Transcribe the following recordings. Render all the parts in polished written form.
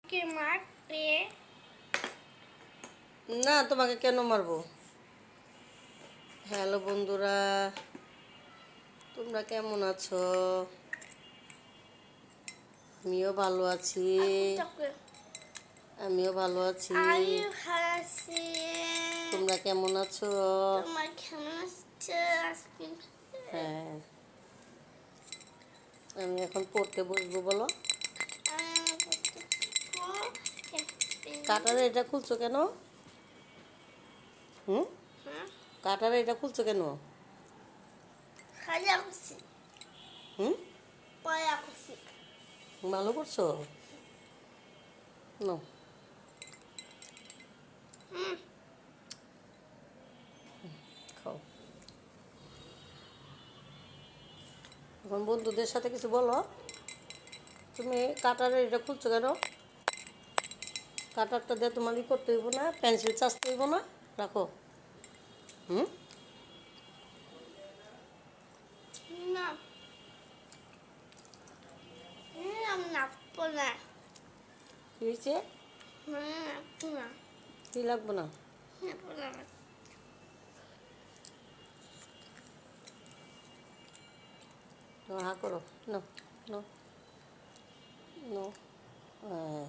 কে মারতে? না, তোমাকে কেন মারবো? হ্যালো বন্ধুরা, তোমরা কেমন আছো? আমিও ভালো আছি। আমিও ভালো আছি। তোমরা কেমন আছো? হ্যাঁ, আমি এখন পড়তে বসবো। বলো, কাটারে এটা খুলছো কেন? হুম, কাটারে এটা খুলছো কেন? হুম, ভালো করছো? নো, খাও। এখন বন্ধুদের সাথে কিছু বলো। তুমি কাটারে এটা খুলছো কেন? কাটারটা দিয়ে তোমার ই করতে হইব না, পেন্সিল চাচতে হইব না। রাখো। হুম, না, আমি নাপবো না। কি হয়েছে? নাপবো না, কি লাগবো না? নাপবো না। হা করো। No, no, no. হ্যাঁ,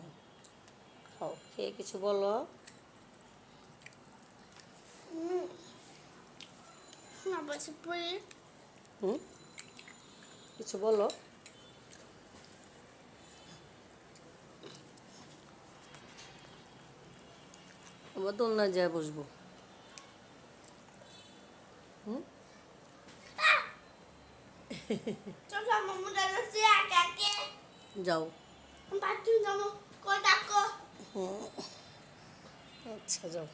খাও। খেয়ে কিছু বলো। না বসে পড়ি। হুম, কিছু বলো। আবার দোলনায় যায় বসবো। হুম, চলো মামু দাদা সে আকাকে যাও। বাথরুম যাবো কই ডাকো। আচ্ছা, যাও।